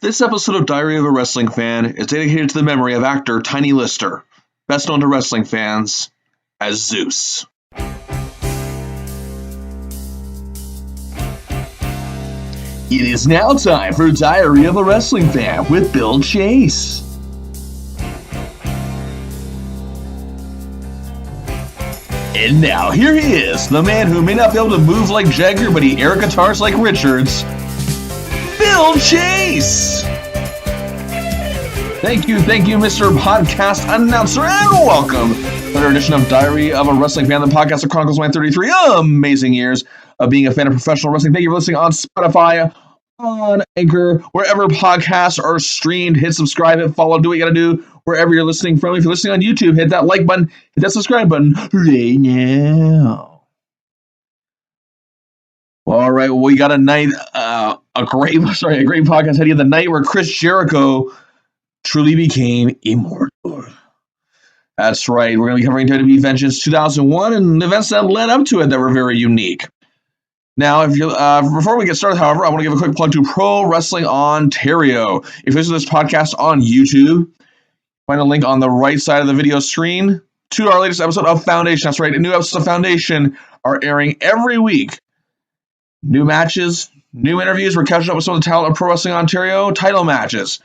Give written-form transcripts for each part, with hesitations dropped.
This episode of Diary of a Wrestling Fan is dedicated to the memory of actor Tiny Lister, best known to wrestling fans as Zeus. It is now time for Diary of a Wrestling Fan with Bill Chase. And now, here he is, the man who may not be able to move like Jagger, but he air guitars like Richards, Bill Chase! Thank you, Mr. Podcast Announcer, and welcome to another edition of Diary of a Wrestling Fan, the podcast that chronicles my 33 amazing years of being a fan of professional wrestling. Thank you for listening on Spotify, on Anchor, wherever podcasts are streamed. Hit subscribe, hit follow, do what you gotta do wherever you're listening from. If you're listening on YouTube, hit that like button, hit that subscribe button right now. All right, well, we got a night, a great podcast ahead of the night where Chris Jericho truly became immortal. That's right. We're going to be covering WWF Vengeance 2001 and events that led up to it that were very unique. Now, if you before we get started, however, I want to give a quick plug to Pro Wrestling Ontario. If you listen to this podcast on YouTube, find a link on the right side of the video screen to our latest episode of Foundation. That's right. New episodes of Foundation are airing every week. New matches, new interviews. We're catching up with some of the talent of Pro Wrestling Ontario. Title matches,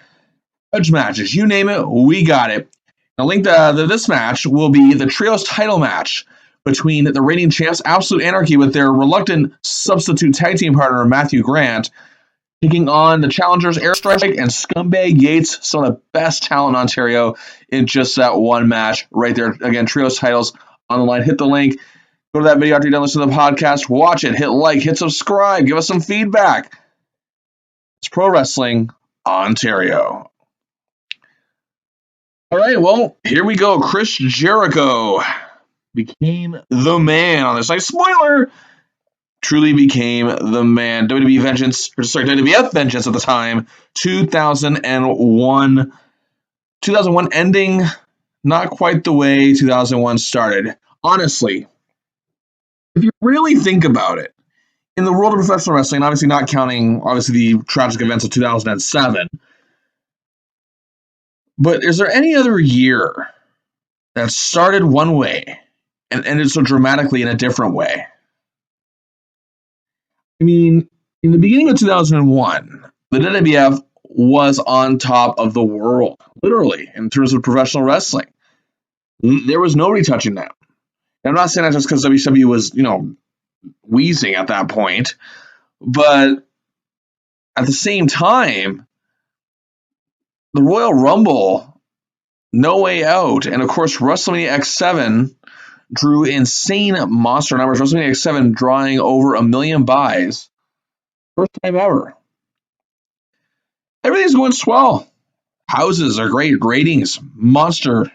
judge matches, you name it, we got it. The link to this match will be the Trios title match between the reigning champs Absolute Anarchy with their reluctant substitute tag team partner Matthew Grant, taking on the challengers Airstrike and Scumbag Yates, some of the best talent in Ontario in just that one match right there. Again, Trios titles on the line. Hit the link. Go to that video after you're done listening to the podcast. Watch it. Hit like. Hit subscribe. Give us some feedback. It's Pro Wrestling Ontario. All right, well, here we go. Chris Jericho became the man on this night. Spoiler! Truly became the man. WWF Vengeance at the time, 2001. 2001 ending not quite the way 2001 started. Honestly, if you really think about it, in the world of professional wrestling, obviously not counting the tragic events of 2007, but is there any other year that started one way and ended so dramatically in a different way? I mean, in the beginning of 2001, the WWF was on top of the world, literally, in terms of professional wrestling. There was nobody touching them. And I'm not saying that just because WCW was, wheezing at that point, but at the same time, the Royal Rumble, No Way Out, and of course WrestleMania X7 drew insane monster numbers. WrestleMania X7 drawing over 1 million buys. First time ever. Everything's going swell. Houses are great. Ratings, monster.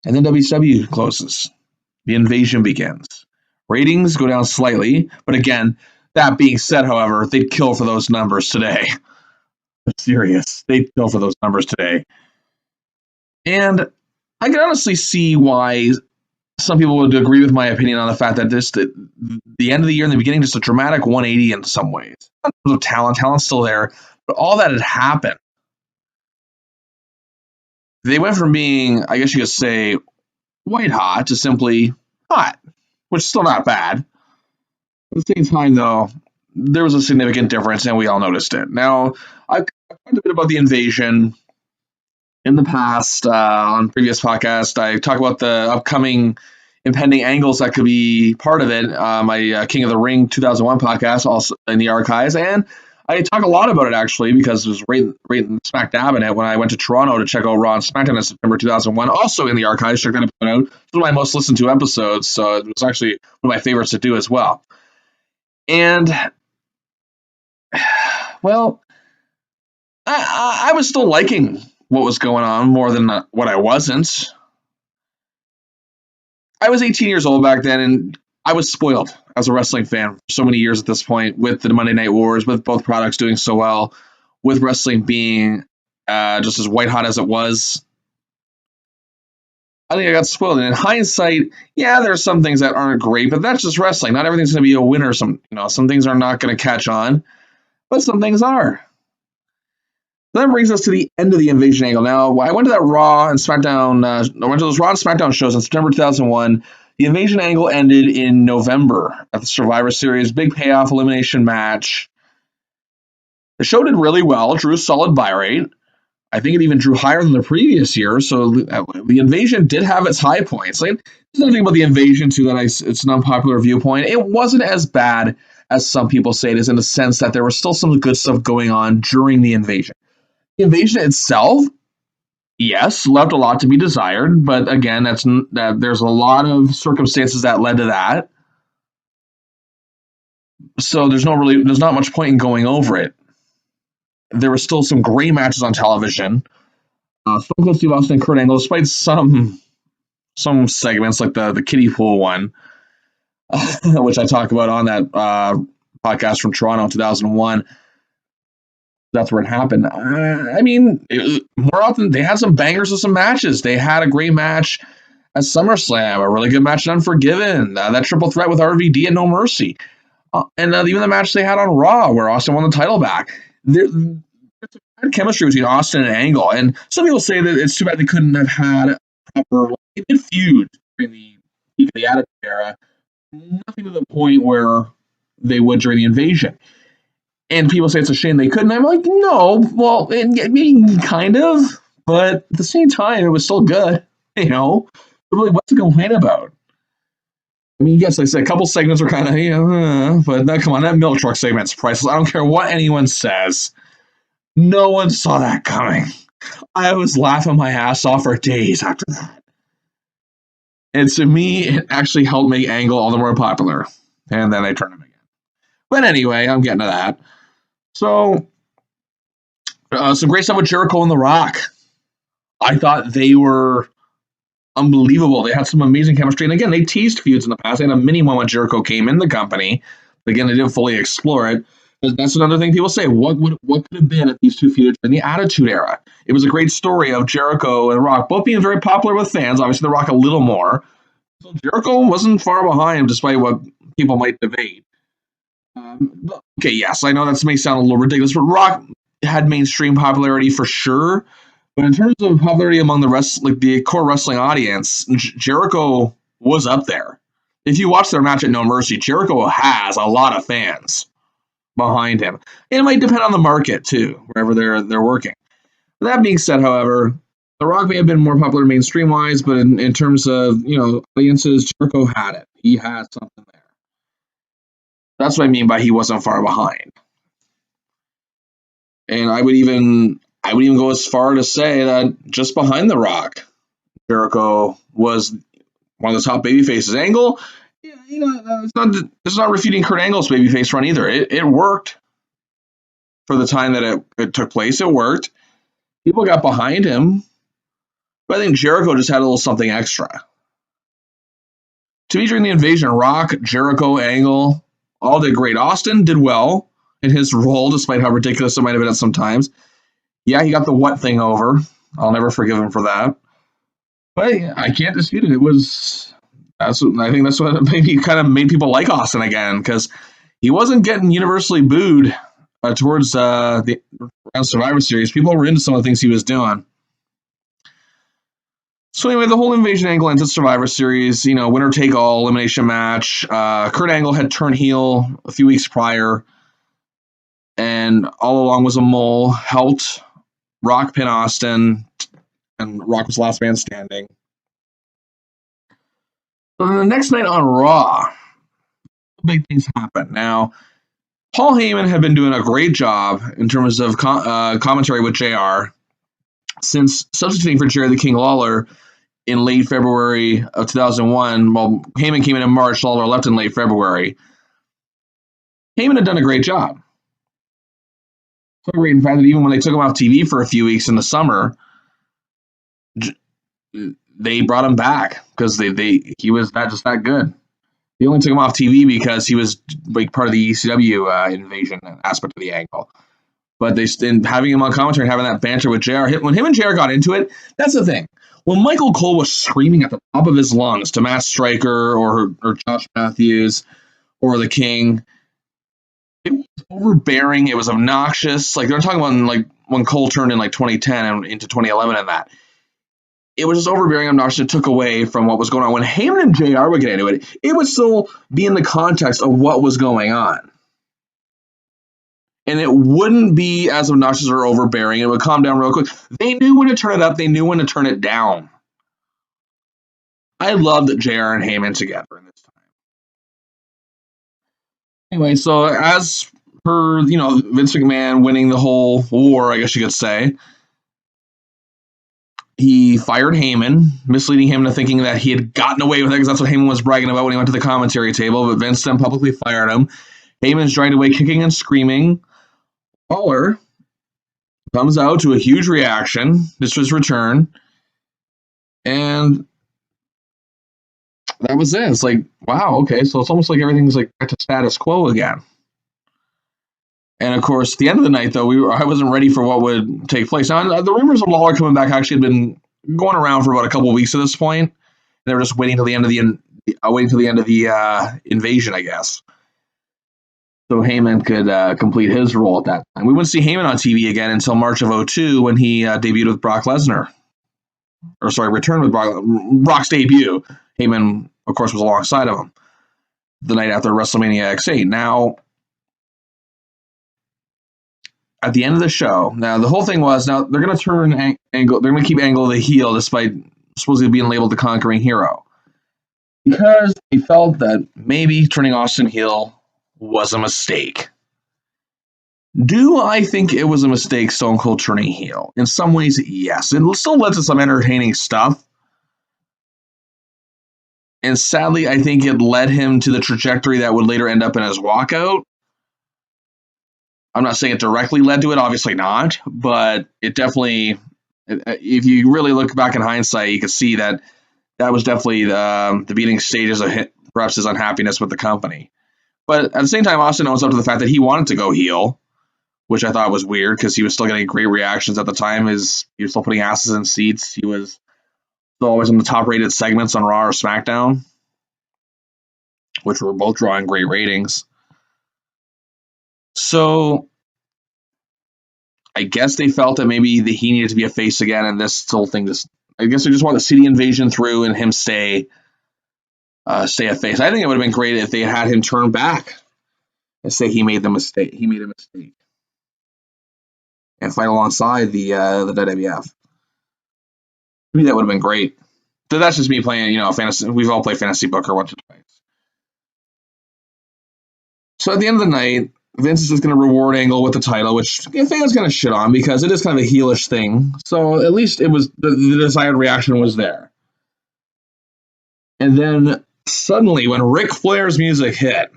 And then WCW closes. The invasion begins. Ratings go down slightly. But again, that being said, however, they'd kill for those numbers today. I'm serious. They'd kill for those numbers today. And I can honestly see why some people would agree with my opinion on the fact that the end of the year and the beginning, just a dramatic 180 in some ways. In terms of talent's still there, but all that had happened. They went from being, I guess you could say, white hot to simply hot, which is still not bad. At the same time, though, there was a significant difference, and we all noticed it. Now, I've talked a bit about the invasion in the past on previous podcasts. I talk about the upcoming impending angles that could be part of it. My King of the Ring 2001 podcast, also in the archives, and I talk a lot about it actually because it was right smack dab in it when I went to Toronto to check out Raw and SmackDown in September 2001. Also in the archives, check that out. It's one of my most listened to episodes, so it was actually one of my favorites to do as well. And well, I was still liking what was going on more than what I wasn't. I was 18 years old back then, and I was spoiled as a wrestling fan for so many years at this point, with the Monday Night Wars, with both products doing so well, with wrestling being just as white hot as it was. I think I got spoiled. And in hindsight, yeah, there are some things that aren't great, but that's just wrestling. Not everything's going to be a winner. Some things are not going to catch on, but some things are. That brings us to the end of the Invasion angle. Now, I went to that Raw and SmackDown. I went to those Raw and SmackDown shows in September 2001. The Invasion angle ended in November at the Survivor Series. Big payoff elimination match. The show did really well. Drew a solid buy rate. I think it even drew higher than the previous year. So the Invasion did have its high points. Like, there's nothing about the Invasion too that it's an unpopular viewpoint. It wasn't as bad as some people say it is, in the sense that there was still some good stuff going on during the Invasion. The Invasion itself, yes, left a lot to be desired, but again, there's a lot of circumstances that led to that. So there's not much point in going over it. There were still some great matches on television. Stone Cold Steve Austin and Kurt Angle, despite some segments like the kiddie pool one, which I talk about on that podcast from Toronto in 2001. That's where it happened. More often they had some bangers of some matches. They had a great match at SummerSlam, a really good match at Unforgiven, that triple threat with RVD and No Mercy, and even the match they had on Raw where Austin won the title back. There's some chemistry between Austin and Angle, and some people say that it's too bad they couldn't have had proper. They did feud during the Attitude Era, nothing to the point where they would during the Invasion. And people say it's a shame they couldn't. I'm like, no, well, kind of, but at the same time, it was still good. Really, what's to complain about? Yes, like I said, a couple segments were kind of, but come on, that milk truck segment's priceless. I don't care what anyone says. No one saw that coming. I was laughing my ass off for days after that. And to me, it actually helped make Angle all the more popular. And then they turned him again. But anyway, I'm getting to that. So, some great stuff with Jericho and The Rock. I thought they were unbelievable. They had some amazing chemistry. And again, they teased feuds in the past. They had a mini one when Jericho came in the company. But again, they didn't fully explore it. But that's another thing people say. What could have been if these two feuds in the Attitude Era? It was a great story of Jericho and The Rock both being very popular with fans. Obviously, The Rock a little more. So Jericho wasn't far behind, despite what people might debate. Okay, yes, I know that may sound a little ridiculous, but Rock had mainstream popularity for sure. But in terms of popularity among the core wrestling audience, Jericho was up there. If you watch their match at No Mercy, Jericho has a lot of fans behind him. And it might depend on the market too, wherever they're working. That being said, however, The Rock may have been more popular mainstream-wise, but in terms of audiences, Jericho had it. He had something there. That's what I mean by he wasn't far behind. And I would even go as far to say that just behind The Rock, Jericho was one of the top babyfaces. Angle, it's not refuting Kurt Angle's babyface run either. It worked for the time that it took place. It worked. People got behind him. But I think Jericho just had a little something extra. To me, during the Invasion, Rock, Jericho, Angle, all did great. Austin did well in his role, despite how ridiculous it might have been at some times. Yeah, he got the what thing over. I'll never forgive him for that. But I can't dispute it. I think that's what maybe kind of made people like Austin again, because he wasn't getting universally booed towards the Survivor Series. People were into some of the things he was doing. So anyway, the whole Invasion angle ends at Survivor Series, winner take all elimination match. Kurt Angle had turned heel a few weeks prior, and all along was a mole, helped Rock pin Austin, and Rock was last man standing. So then the next night on Raw, big things happened. Now, Paul Heyman had been doing a great job in terms of commentary with JR since substituting for Jerry the King Lawler in late February of 2001. Well, Heyman came in March, Lawler left in late February. Heyman had done a great job. So great, in fact, that even when they took him off TV for a few weeks in the summer, they brought him back because he was that good. They only took him off TV because he was part of the ECW invasion aspect of the angle. But having him on commentary and having that banter with JR, when him and JR got into it, that's the thing. When Michael Cole was screaming at the top of his lungs to Matt Striker or Josh Matthews or the King, It was overbearing. It was obnoxious. Like they're talking about like when Cole turned in like 2010 and into 2011 and that. It was just overbearing, obnoxious. It took away from what was going on. When Heyman and JR would get into it, it would still be in the context of what was going on. And it wouldn't be as obnoxious or overbearing. It would calm down real quick. They knew when to turn it up. They knew when to turn it down. I loved JR and Heyman together in this time. Anyway, so as per, Vince McMahon winning the whole war, I guess you could say, he fired Heyman, misleading him to thinking that he had gotten away with it because that's what Heyman was bragging about when he went to the commentary table. But Vince then publicly fired him. Heyman's dragged away kicking and screaming. Lawler comes out to a huge reaction. This was return. And that was it. It's like, wow, okay, so it's almost like everything's like back to status quo again. And of course, at the end of the night, though, I wasn't ready for what would take place. Now, the rumors of Lawler coming back actually had been going around for about a couple of weeks at this point. They were just waiting till the end of the invasion, I guess. So Heyman could complete his role at that time. We wouldn't see Heyman on TV again until March of 2002 when he debuted with Brock Lesnar. Returned with Brock's debut. Heyman, of course, was alongside of him the night after WrestleMania X8. Now, at the end of the show, now the whole thing was, now they're going to turn Angle, they're going to keep Angle the heel despite supposedly being labeled the conquering hero. Because they felt that maybe turning Austin heel was a mistake. Do I think it was a mistake, Stone Cold turning heel? In some ways, yes. It still led to some entertaining stuff. And sadly, I think it led him to the trajectory that would later end up in his walkout. I'm not saying it directly led to it, obviously not, but it definitely, if you really look back in hindsight, you can see that was definitely the beginning stages of perhaps his unhappiness with the company. But at the same time, Austin owns up to the fact that he wanted to go heel, which I thought was weird because he was still getting great reactions at the time. He was still putting asses in seats. He was still always in the top-rated segments on Raw or SmackDown, which were both drawing great ratings. So I guess they felt that maybe he needed to be a face again, and this whole thing I guess they just wanted to see the invasion through and him stay a face. I think it would have been great if they had him turn back and say he made a mistake, and fight alongside the WWF. Maybe that would have been great. So that's just me playing, fantasy. We've all played fantasy booker once or twice. So at the end of the night, Vince is just going to reward Angle with the title, which fans going to shit on because it is kind of a heelish thing. So at least it was the desired reaction was there. And then suddenly, when Ric Flair's music hit,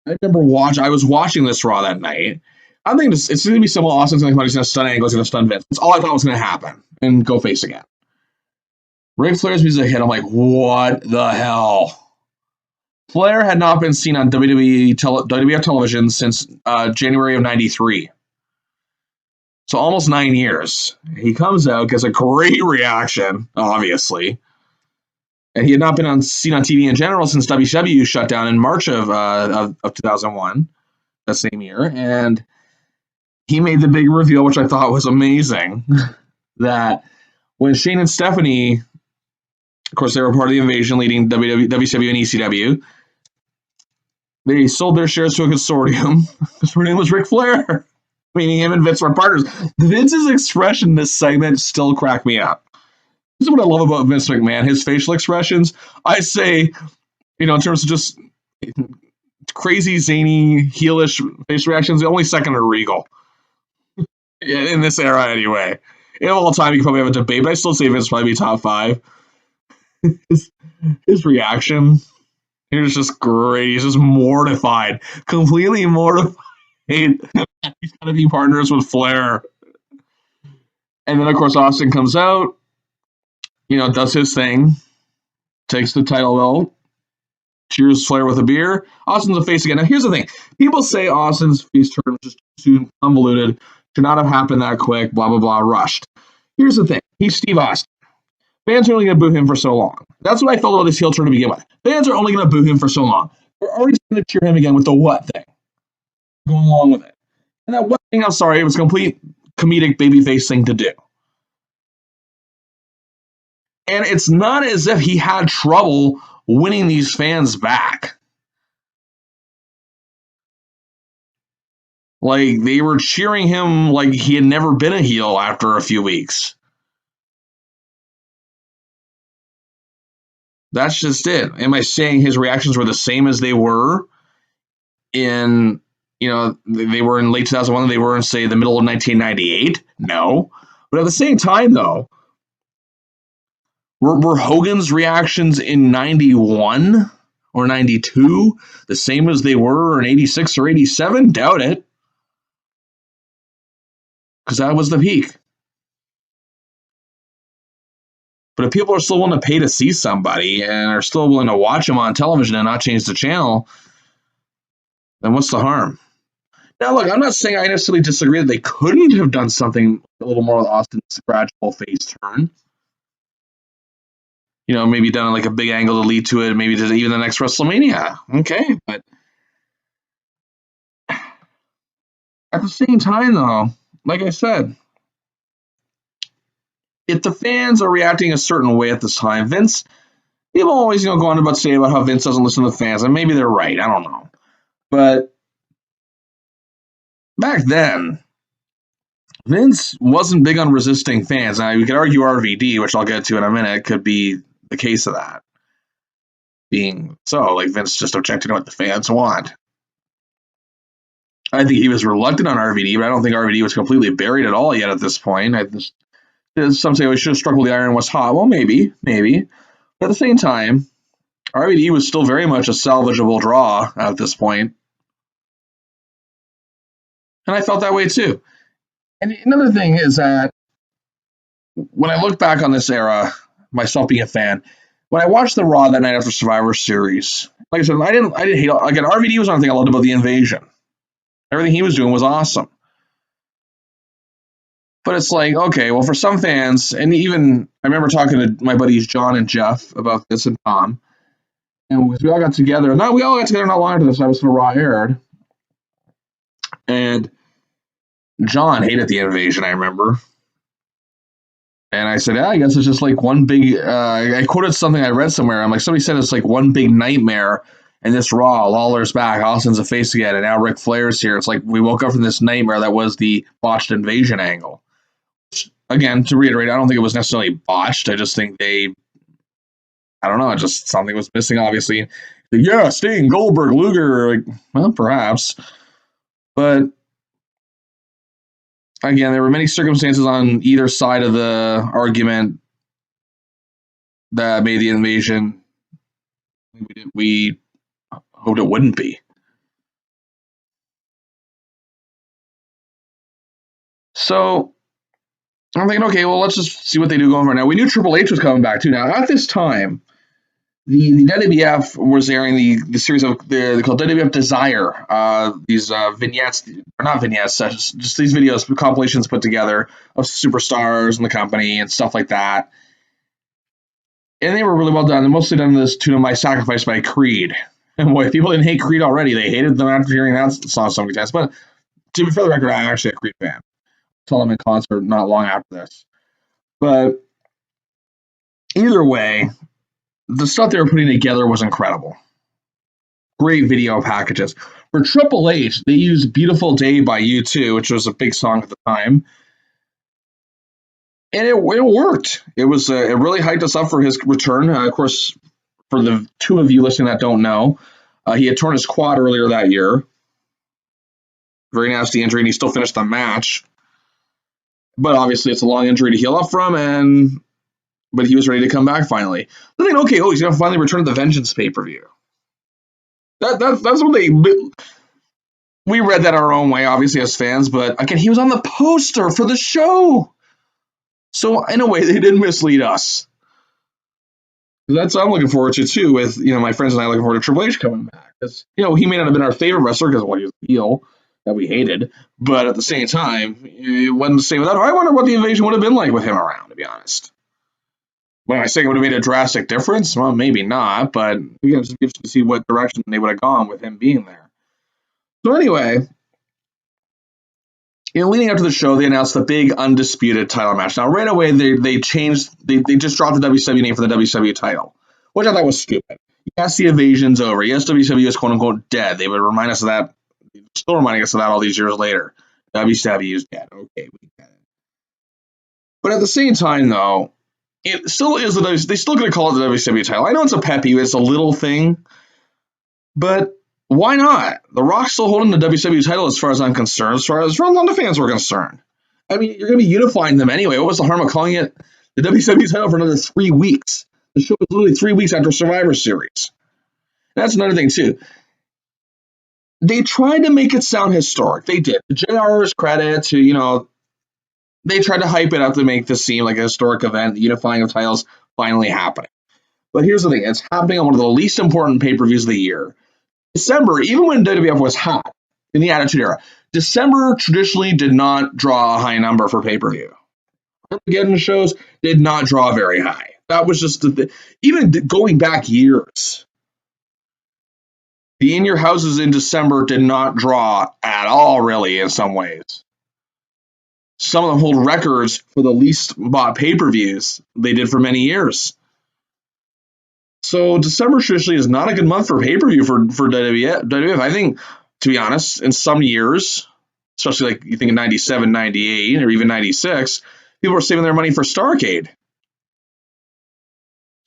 I remember I was watching this Raw that night. I think it's going to be similar. Austin's going to stun Angle, he's going to stun Vince. That's all I thought was going to happen, and go face again. Ric Flair's music hit. I'm like, what the hell? Flair had not been seen on WWF television since January of '93. So almost 9 years. He comes out, gets a great reaction, obviously. And he had not been seen on TV in general since WCW shut down in March of 2001, that same year. And he made the big reveal, which I thought was amazing, that when Shane and Stephanie, of course, they were part of the invasion leading WCW and ECW, they sold their shares to a consortium. The consortium was Ric Flair, meaning him and Vince were partners. Vince's expression in this segment still cracked me up. This is what I love about Vince McMahon, his facial expressions. I say, in terms of just crazy, zany, heelish face reactions, the only second are Regal. In this era, anyway. In all time, you can probably have a debate, but I still say Vince probably be top 5. His reaction, he was just great. He's just mortified, completely mortified. He's got to be partners with Flair. And then, of course, Austin comes out, does his thing, takes the title belt, cheers Flair with a beer. Austin's a face again. Now, here's the thing. People say Austin's face turn was just too convoluted, should not have happened that quick, blah, blah, blah, rushed. Here's the thing. He's Steve Austin. Fans are only going to boo him for so long. That's what I felt about this heel turn to begin with. Fans are only going to boo him for so long. They're already going to cheer him again with the what thing. going along with it. And that one thing, I'm sorry, it was a complete comedic babyface thing to do. And it's not as if he had trouble winning these fans back. Like, they were cheering him like he had never been a heel after a few weeks. That's just it. Am I saying his reactions were the same as they were in, they were in late 2001, they were in, say, the middle of 1998? No. But at the same time, though, were Hogan's reactions in 91 or 92 the same as they were in 86 or 87? Doubt it. Because that was the peak. But if people are still willing to pay to see somebody and are still willing to watch them on television and not change the channel, then what's the harm? Now, look, I'm not saying I necessarily disagree that they couldn't have done something a little more with Austin's gradual face turn. Maybe done like a big angle to lead to it, maybe to even the next WrestleMania. Okay, but at the same time, though, like I said, if the fans are reacting a certain way at this time, Vince, people always, go on about saying about how Vince doesn't listen to the fans, and maybe they're right. I don't know. But back then, Vince wasn't big on resisting fans. Now, you could argue RVD, which I'll get to in a minute, could be the case of that. Being so, like, Vince just objected to what the fans want. I think he was reluctant on RVD, but I don't think RVD was completely buried at all yet at this point. Some say we should have struck while the iron was hot. Well, maybe. But at the same time, RVD was still very much a salvageable draw at this point. And I felt that way too. And another thing is that when I look back on this era, myself being a fan, when I watched the Raw that night after Survivor Series, like I said, I didn't hate. Again, RVD was one thing I loved about the Invasion. Everything he was doing was awesome. But it's like, okay, well, for some fans, and even I remember talking to my buddies John and Jeff about this, and Tom, and we all got together. Not long after this episode of Raw aired, and John hated the Invasion. I remember. And I said, I guess it's just like one big, I quoted something I read somewhere. I'm like, somebody said it's like one big nightmare. And this Raw, Lawler's back, Austin's a face again, and now Ric Flair's here. It's like we woke up from this nightmare that was the botched Invasion angle. Again, to reiterate, I don't think it was necessarily botched. I just think I don't know, just something was missing, obviously. Yeah, Sting, Goldberg, Luger, like, well, perhaps. But again, there were many circumstances on either side of the argument that made the Invasion. We hoped it wouldn't be. So I'm thinking, okay, well, let's just see what they do going forward. Now, we knew Triple H was coming back too. Now, at this time, the WWF was airing the series of they called WWF Desire. These vignettes, or not vignettes, just these videos, compilations put together of superstars in the company and stuff like that. And they were really well done. They're mostly done this tune of My Sacrifice by Creed. And boy, people didn't hate Creed already. They hated them after hearing that song so many times. But to be for the record, I'm actually a Creed fan. I saw them in concert not long after this. But either way, the stuff they were putting together was incredible. Great video packages. For Triple H, they used Beautiful Day by U2, which was a big song at the time. And it worked. It really hyped us up for his return. Of course, for the two of you listening that don't know, he had torn his quad earlier that year. Very nasty injury, and he still finished the match. But obviously, it's a long injury to heal up from, but he was ready to come back finally. Then they he's going to finally return to the Vengeance pay-per-view. That's what we read that our own way, obviously, as fans. But again, he was on the poster for the show. So in a way, they didn't mislead us. That's what I'm looking forward to too. With my friends and I looking forward to Triple H coming back, because he may not have been our favorite wrestler because he was a heel that we hated, but at the same time, it wasn't the same with that. I wonder what the Invasion would have been like with him around. To be honest, when I say it would have made a drastic difference, well, maybe not, but we can just to see what direction they would have gone with him being there. So anyway, leading up to the show, they announced the big undisputed title match. Now, right away, they just dropped the WCW name for the WCW title, which I thought was stupid. Yes, the invasion's over. Yes, WCW is quote unquote dead. They would remind us of that, still reminding us of that all these years later. WCW is dead. Okay, we get it. But at the same time, though, it still is they still going to call it the WCW title. I know it's a peppy, it's a little thing, but why not? The Rock's still holding the WCW title as far as I'm concerned, as far as the fans were concerned. I mean, you're going to be unifying them anyway. What was the harm of calling it the WCW title for another 3 weeks? The show was literally 3 weeks after Survivor Series. And that's another thing, too. They tried to make it sound historic. They did. To JR's credit, they tried to hype it up to make this seem like a historic event, the unifying of titles finally happening. But here's the thing. It's happening on one of the least important pay-per-views of the year. December, even when WWF was hot in the Attitude Era, December traditionally did not draw a high number for pay-per-view. Armageddon shows did not draw very high. That was just even going back years. The In Your Houses in December did not draw at all, really, in some ways. Some of them hold records for the least bought pay-per-views they did for many years. So December traditionally is not a good month for pay-per-view for WWF. I think, to be honest, in some years, especially like you think in 97, 98, or even 96, people were saving their money for Starrcade.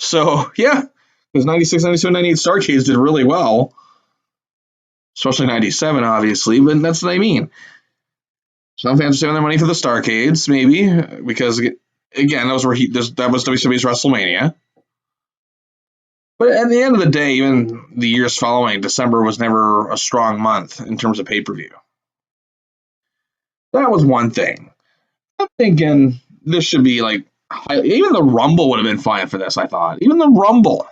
So, yeah, because 96, 97, 98 Starrcades did really well. Especially 97, obviously, but that's what I mean. Some fans are saving their money for the Starrcades, maybe, because, again, that was WWE's Wrestlemania. But at the end of the day, even the years following, December was never a strong month in terms of pay-per-view. That was one thing. I'm thinking this should be like, even the Rumble would have been fine for this, I thought. Even the Rumble.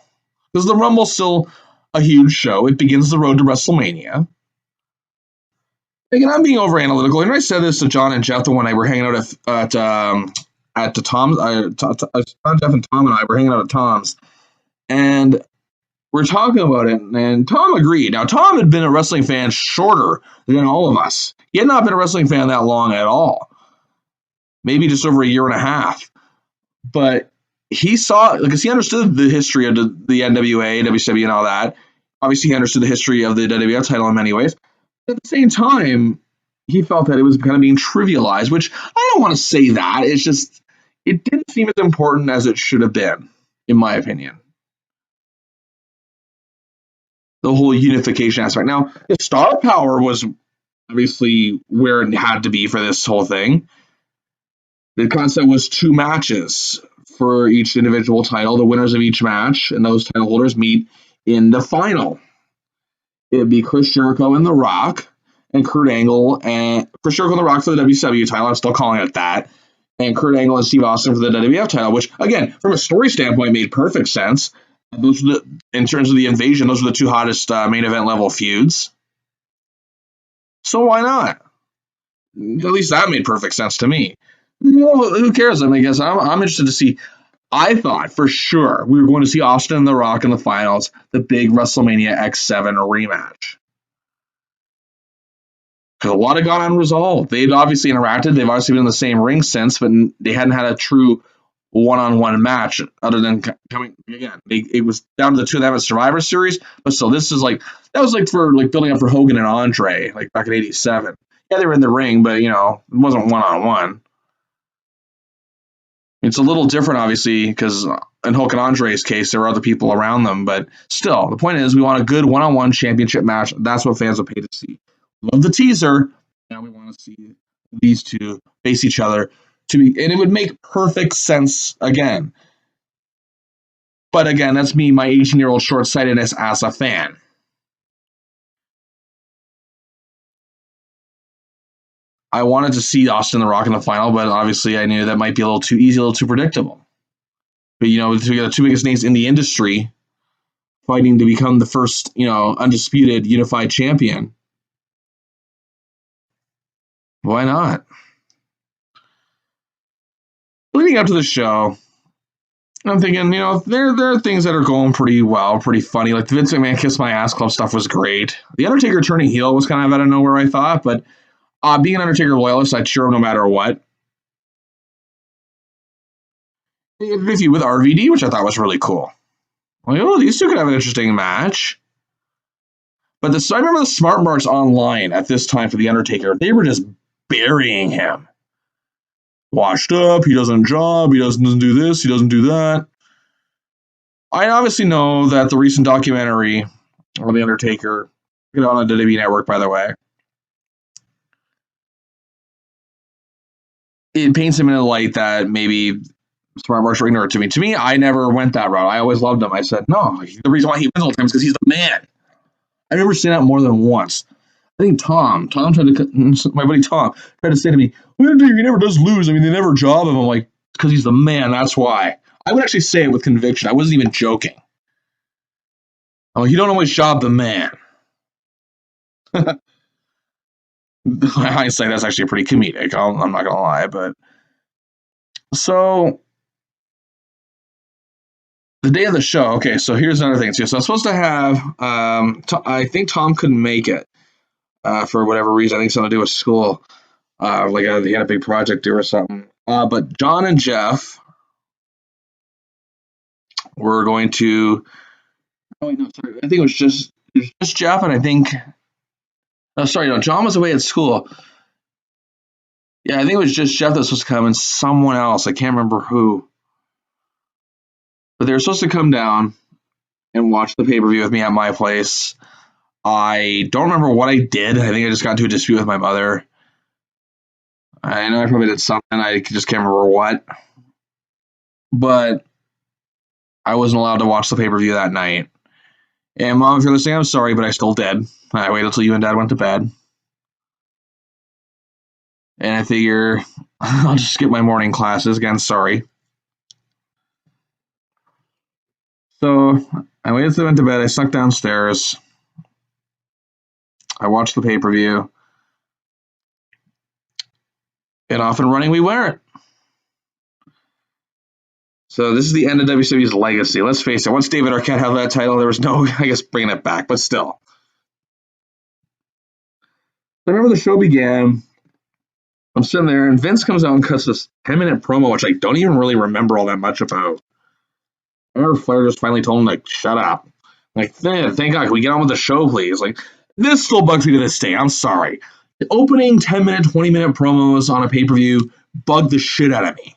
Because the Rumble's still a huge show. It begins the road to WrestleMania. Again, I'm being over analytical. And I said this to John and Jeff when I were hanging out at the Tom's. John, Jeff, and Tom and I were hanging out at Tom's. And we're talking about it, and Tom agreed. Now, Tom had been a wrestling fan shorter than all of us. He had not been a wrestling fan that long at all. Maybe just over a year and a half. But he saw, because he understood the history of the NWA, WCW, and all that. Obviously, he understood the history of the WWF title in many ways. At the same time, he felt that it was kind of being trivialized, which I don't want to say that. It's just, it didn't seem as important as it should have been, in my opinion. The whole unification aspect. Now, the star power was obviously where it had to be for this whole thing. The concept was 2 matches for each individual title. The winners of each match and those title holders meet in the final. It would be Chris Jericho and The Rock and Kurt Angle, and Chris Jericho and The Rock for the WCW title. I'm still calling it that. And Kurt Angle and Steve Austin for the WWF title, which, again, from a story standpoint, made perfect sense. Those were in terms of the invasion, those were the 2 hottest main event level feuds. So why not? At least that made perfect sense to me. Well, who cares? I mean, I guess I'm interested to see. I thought for sure we were going to see Austin and The Rock in the finals, the big WrestleMania X7 rematch. Because a lot had gone unresolved. They'd obviously interacted. They've obviously been in the same ring since, but they hadn't had a true one-on-one match other than coming again. It was down to the 2 of them at Survivor Series, but still, this is like, that was like for like building up for Hogan and Andre, like back in '87. Yeah, they were in the ring, but it wasn't one-on-one. It's a little different, obviously, because in Hulk and Andre's case, there were other people around them, but still, the point is we want a good one-on-one championship match. That's what fans will pay to see. Love the teaser. Now we want to see these 2 face each other. And it would make perfect sense again. But again, that's me, my 18-year-old short-sightedness as a fan. I wanted to see Austin The Rock in the final, but obviously I knew that might be a little too easy, a little too predictable. But, we got the 2 biggest names in the industry fighting to become the first, undisputed unified champion. Why not? Leading up to the show, I'm thinking, there are things that are going pretty well, pretty funny. Like the Vince McMahon Kiss My Ass Club stuff was great. The Undertaker turning heel was kind of out of nowhere, I thought, but Being an Undertaker loyalist, I'd cheer him no matter what. He introduced you with RVD, which I thought was really cool. Like, oh, these two could have an interesting match. But I remember the smart marks online at this time for The Undertaker. They were just burying him. Washed up, he doesn't job, he doesn't do this, he doesn't do that. I obviously know that the recent documentary on The Undertaker, on the WWE Network, by the way, it paints him in a light that maybe smart marks were ignorant to me. To me, I never went that route. I always loved him. I said, no, the reason why he wins all the time is because he's the man. I remember saying that more than once. I think Tom tried to, my buddy Tom, tried to say to me, well, he never does lose. I mean, they never job him. I'm like, because he's the man, that's why. I would actually say it with conviction. I wasn't even joking. I'm like, you don't always job the man. Hindsight, that's actually pretty comedic. I'm not going to lie, but. So, the day of the show, okay, so here's another thing too. So I'm supposed to have, I think Tom couldn't make it for whatever reason. I think something to do with school. He had a big project due or something. But John and Jeff were going to. Oh wait, no, sorry. I think it was just Jeff, and I think. Oh, sorry, no. John was away at school. Yeah, I think it was just Jeff that was supposed to come, and someone else. I can't remember who. But they were supposed to come down and watch the pay-per-view with me at my place. I don't remember what I did. I think I just got into a dispute with my mother. I know I probably did something. I just can't remember what. But I wasn't allowed to watch the pay-per-view that night. And Mom, if you're listening, I'm sorry, but I still did. I waited until you and Dad went to bed. And I figure I'll just skip my morning classes. Again, sorry. So I waited until they went to bed. I snuck downstairs. I watched the pay-per-view. And off and running we weren't. So this is the end of WCW's legacy. Let's face it. Once David Arquette held that title, there was no, I guess, bringing it back. But still. I remember the show began. I'm sitting there, and Vince comes out and cuts this 10-minute promo, which I don't even really remember all that much about. I remember Flair just finally told him, like, shut up. Like, thank God, can we get on with the show, please? Like, this still bugs me to this day. I'm sorry. The opening 10-minute, 20-minute promos on a pay-per-view bug the shit out of me.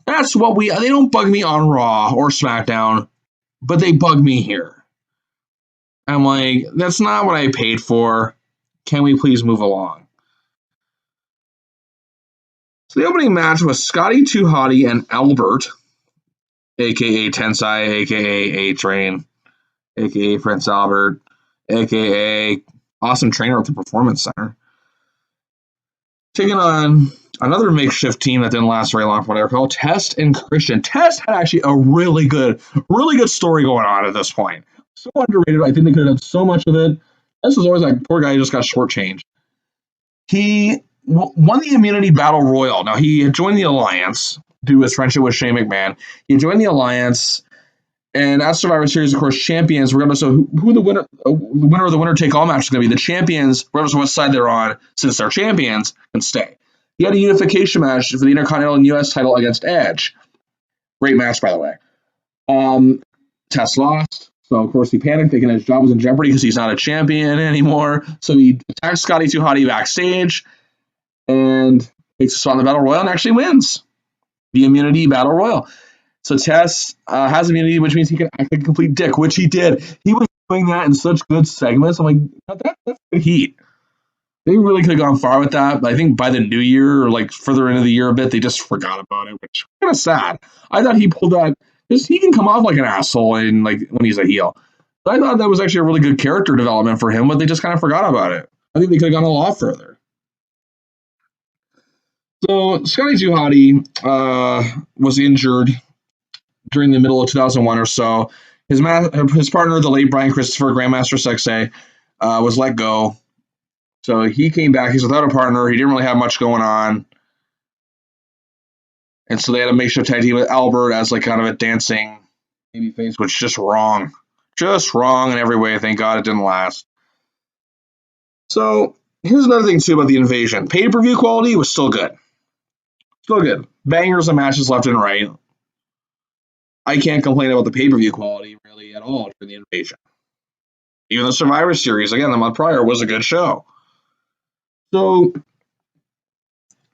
That's what they don't bug me on Raw or SmackDown, but they bug me here. I'm like, that's not what I paid for. Can we please move along? So the opening match was Scotty 2 Hotty and Albert, a.k.a. Tensai, a.k.a. A-Train, a.k.a. Prince Albert, a.k.a. Awesome Trainer at the Performance Center, taking on another makeshift team that didn't last very long, what I recall, Test and Christian. Test had actually a really good story going on at this point. So underrated. I think they could have done so much with it. This was always like, poor guy who just got shortchanged. He won the Immunity Battle Royal. Now, he had joined the Alliance due to his friendship with Shane McMahon. He joined the Alliance, and at Survivor Series, of course, champions, regardless of who the winner of the winner-take-all match is going to be, the champions, regardless of what side they're on, since they're champions, can stay. He had a unification match for the Intercontinental and U.S. title against Edge. Great match, by the way. Test lost. So, of course, he panicked, thinking his job was in jeopardy because he's not a champion anymore. So he attacks Scotty 2 Hotty backstage and takes a spot in the Battle Royal and actually wins the Immunity Battle Royal. So Test has immunity, which means he can act like a complete dick, which he did. He was doing that in such good segments. I'm like, that's good heat. They really could have gone far with that, but I think by the new year or like further into the year a bit, they just forgot about it, which is kind of sad. I thought he pulled that. He can come off like an asshole and like when he's a heel. But I thought that was actually a really good character development for him, but they just kind of forgot about it. I think they could have gone a lot further. So Scotty 2 Hotty was injured during the middle of 2001 or so. His partner, the late Brian Christopher, Grandmaster Sexay, was let go. So he came back. He's without a partner. He didn't really have much going on. And so they had a makeshift tag team with Albert as like kind of a dancing babyface, which is just wrong. Just wrong in every way. Thank God it didn't last. So here's another thing too about the Invasion. Pay-per-view quality was still good. Still good. Bangers and matches left and right. I can't complain about the pay-per-view quality really at all for the Invasion. Even the Survivor Series, again, the month prior, was a good show. So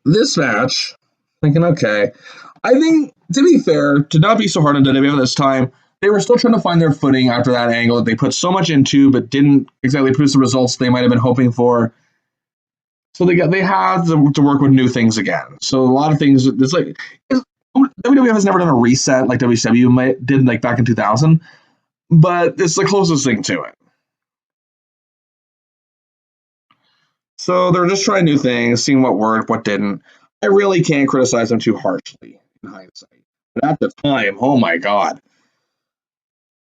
this match, thinking, okay, I think, to be fair, to not be so hard on WWF this time, they were still trying to find their footing after that angle that they put so much into, but didn't exactly produce the results they might have been hoping for. So they had to work with new things again. So a lot of things, WWF has never done a reset like WCW did like back in 2000, but it's the closest thing to it. So they're just trying new things, seeing what worked, what didn't. I really can't criticize them too harshly in hindsight. But at the time, oh my god.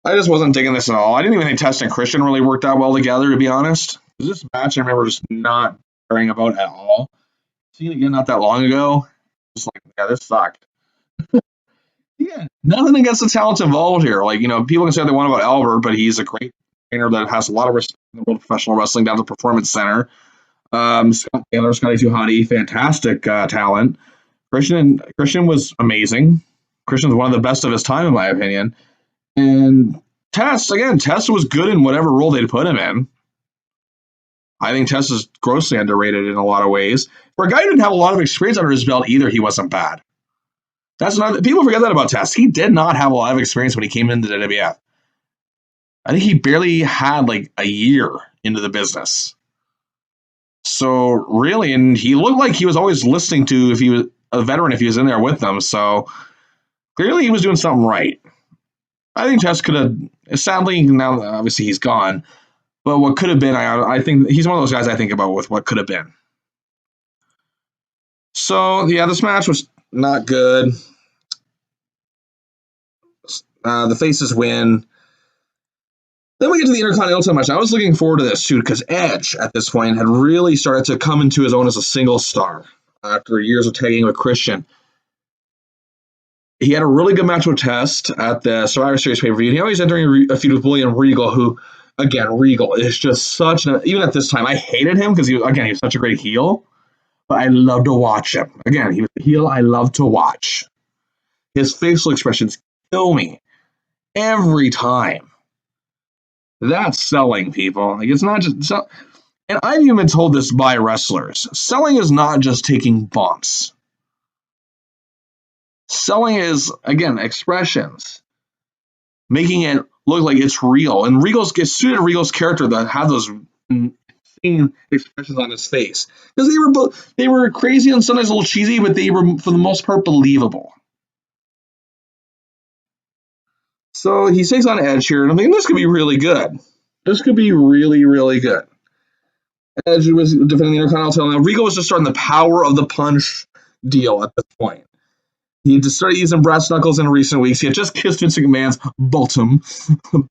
I just wasn't digging this at all. I didn't even think Test and Christian really worked out well together, to be honest. This match I remember just not caring about at all. Seeing it again not that long ago, just like, yeah, this sucked. Yeah, nothing against the talent involved here. Like, people can say what they want about Albert, but he's a great trainer that has a lot of respect in the world of professional wrestling down to the Performance Center. Scott Taylor, Scotty 2 fantastic talent. Christian was amazing. Christian's one of the best of his time, in my opinion. And Test was good in whatever role they'd put him in. I think Test is grossly underrated in a lot of ways. For a guy who didn't have a lot of experience under his belt either, he wasn't bad. That's not people forget that about Test. He did not have a lot of experience when he came into the WWF. I think he barely had like a year into the business. So really, and he looked like he was always listening to if he was a veteran, if he was in there with them. So clearly he was doing something right. I think Test could have, sadly, now obviously he's gone, but what could have been, I think he's one of those guys I think about with what could have been. So, yeah, this match was not good. The Faces win. Then we get to the Intercontinental match. I was looking forward to this, too, because Edge, at this point, had really started to come into his own as a single star after years of tagging with Christian. He had a really good match with Test at the Survivor Series pay-per-view. And he always entering a feud with William Regal, who, again, Regal is just such an... Even at this time, I hated him because, he was such a great heel. But I love to watch him. Again, he was the heel I love to watch. His facial expressions kill me every time. That's selling, people. Like, it's not just... And I've even been told this by wrestlers. Selling is not just taking bumps. Selling is, again, expressions. Making it look like it's real. And it's suited Regal's character that had those insane expressions on his face. Because they were crazy and sometimes a little cheesy, but they were, for the most part, believable. So he takes on Edge here, and I'm thinking this could be really good. This could be really, really good. Edge was defending the Intercontinental. Now Regal was just starting the power of the punch deal at this point. He just started using brass knuckles in recent weeks. He had just kissed Vince McMahon's bottom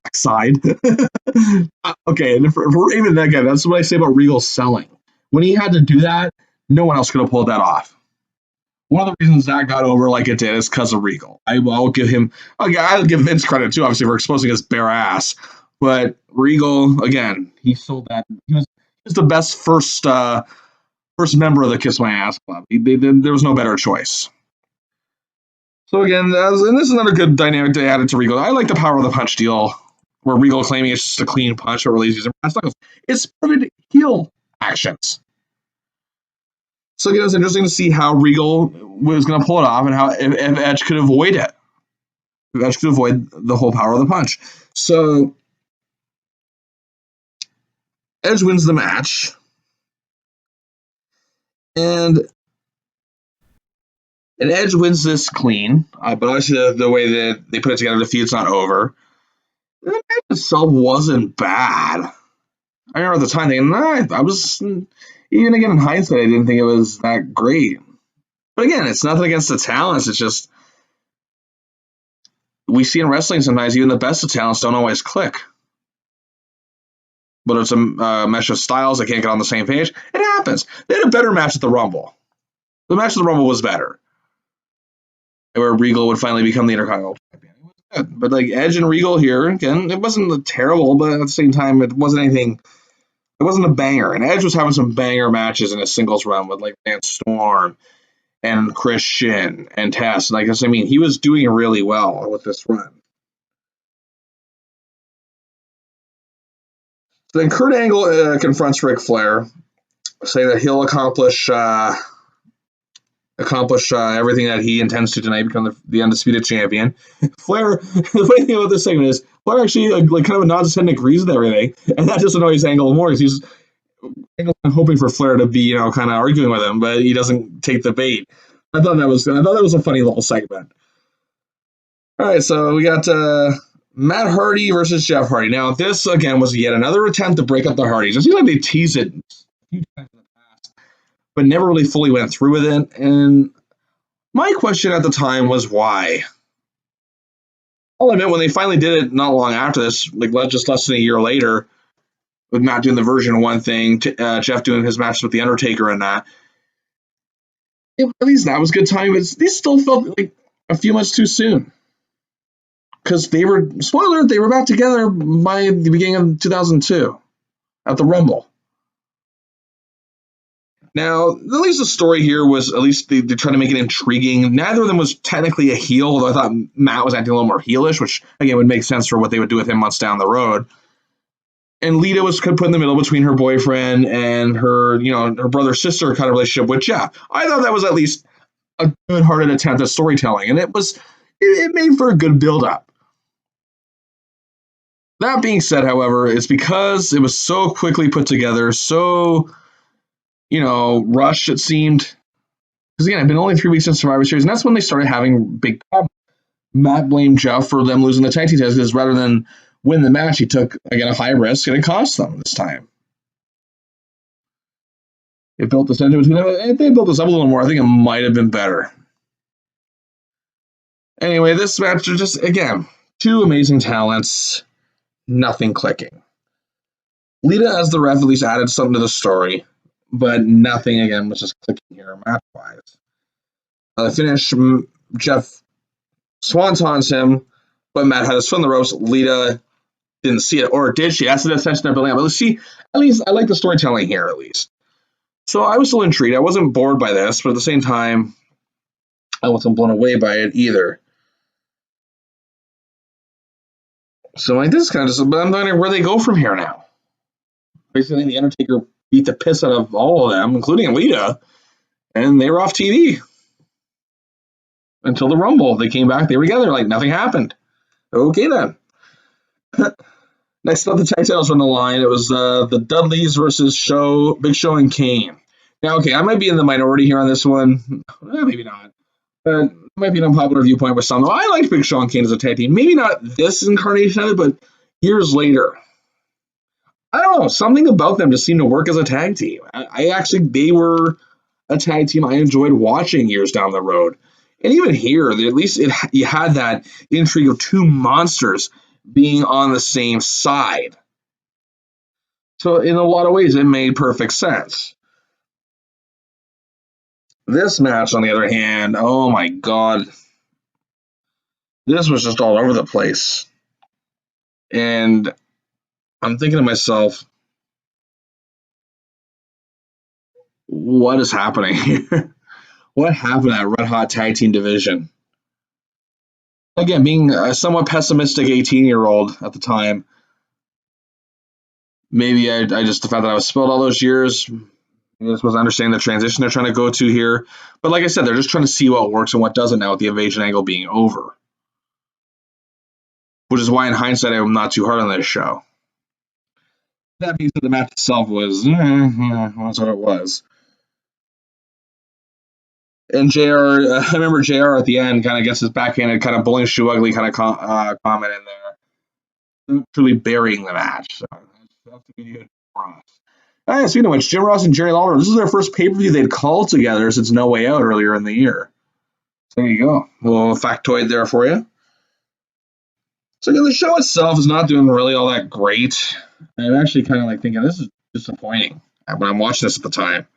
backside. Okay, and even again, that's what I say about Regal selling. When he had to do that, no one else could have pulled that off. One of the reasons that got over like it did is because of Regal. I'll give Vince credit too, obviously, for exposing his bare ass. But Regal, again, he sold that. He was the best first member of the Kiss My Ass Club. There was no better choice. So again, and this is another good dynamic to add to Regal. I like the power of the punch deal, where Regal claiming it's just a clean punch, but really using brass knuckles. It's perfect heel actions. So again, it was interesting to see how Regal was going to pull it off and how if Edge could avoid it. If Edge could avoid the whole power of the punch. So Edge wins the match. And Edge wins this clean. But obviously the way that they put it together, the feud's not over. The match itself wasn't bad. I remember at the time thinking, I was... Even again, in hindsight, I didn't think it was that great. But again, it's nothing against the talents. It's just we see in wrestling sometimes even the best of talents don't always click. But it's a mesh of styles that can't get on the same page. It happens. They had a better match at the Rumble. The match at the Rumble was better. Where Regal would finally become the Intercontinental Champion. It was good. But like Edge and Regal here, again, it wasn't terrible, but at the same time, it wasn't anything It wasn't a banger, and Edge was having some banger matches in his singles run with like Lance Storm and Christian and Tess. Like I mean, he was doing really well with this run. So then Kurt Angle confronts Ric Flair, saying that he'll accomplish everything that he intends to tonight, become the undisputed champion. Flair, the funny thing about this segment is Flair actually like kind of nods his head and agrees with everything, and that just annoys Angle more because he's hoping for Flair to be kind of arguing with him, but he doesn't take the bait. I thought that was a funny little segment. All right, so we got Matt Hardy versus Jeff Hardy. Now this again was yet another attempt to break up the Hardys. It seems like they teased it a few times in the past, but never really fully went through with it. And my question at the time was why. I'll admit, when they finally did it not long after this, like just less than a year later, with Matt doing the version 1 thing, Jeff doing his match with The Undertaker and that, at least that was good timing, but these still felt like a few months too soon. Because they were back together by the beginning of 2002 at the Rumble. Now, at least the story here was, at least they're trying to make it intriguing. Neither of them was technically a heel, although I thought Matt was acting a little more heelish, which, again, would make sense for what they would do with him months down the road. And Lita was put in the middle between her boyfriend and her, her brother-sister kind of relationship, which, yeah, I thought that was at least a good-hearted attempt at storytelling. And it made for a good build-up. That being said, however, it's because it was so quickly put together, so, rushed, it seemed. Because, again, it's been only 3 weeks since Survivor Series, and that's when they started having big problems. Matt blamed Jeff for them losing the tag team test because rather than win the match, he took, again, a high risk, and it cost them this time. It built this into between them. If they built this up a little more, I think it might have been better. Anyway, this match is just, again, 2 amazing talents. Nothing clicking. Lita, as the ref, at least added something to the story, but nothing, again, was just clicking here match-wise. The finish, Jeff swantons him, but Matt had his foot in the ropes. Lita didn't see it, or did she? That's the attention they're building up. But let's see, at least I like the storytelling here, at least. So I was still intrigued. I wasn't bored by this, but at the same time, I wasn't blown away by it either. So like this kind of stuff, but I'm wondering where they go from here now. Basically, the Undertaker beat the piss out of all of them, including Lita, and they were off TV until the Rumble. They came back, they were together, like nothing happened. Okay then. Next up, the tag titles on the line. It was the Dudleys versus Big Show and Kane. Now, okay, I might be in the minority here on this one. Maybe not. But it might be an unpopular viewpoint with some. I liked Big Show and Kane as a tag team. Maybe not this incarnation of it, but years later. I don't know. Something about them just seemed to work as a tag team. They were a tag team I enjoyed watching years down the road. And even here, at least you had that intrigue of 2 monsters being on the same side. So in a lot of ways, it made perfect sense. This match, on the other hand, oh my God. This was just all over the place. And I'm thinking to myself, what is happening here? What happened at Red Hot Tag Team Division? Again, being a somewhat pessimistic 18-year-old at the time, maybe I just, the fact that I was spoiled all those years, I just wasn't understanding the transition they're trying to go to here. But like I said, they're just trying to see what works and what doesn't now with the invasion angle being over. Which is why, in hindsight, I'm not too hard on this show. That being said, the match itself was, that's what it was. And JR, I remember JR at the end kind of gets his backhanded, kind of bullying Shoe Ugly kind of comment in there. Truly burying the match. So that's a good for us. Speaking of which, Jim Ross and Jerry Lawler, this is their first pay-per-view they'd called together since No Way Out earlier in the year. So there you go. A little factoid there for you. So again, the show itself is not doing really all that great. I'm actually kind of like thinking this is disappointing when I'm watching this at the time.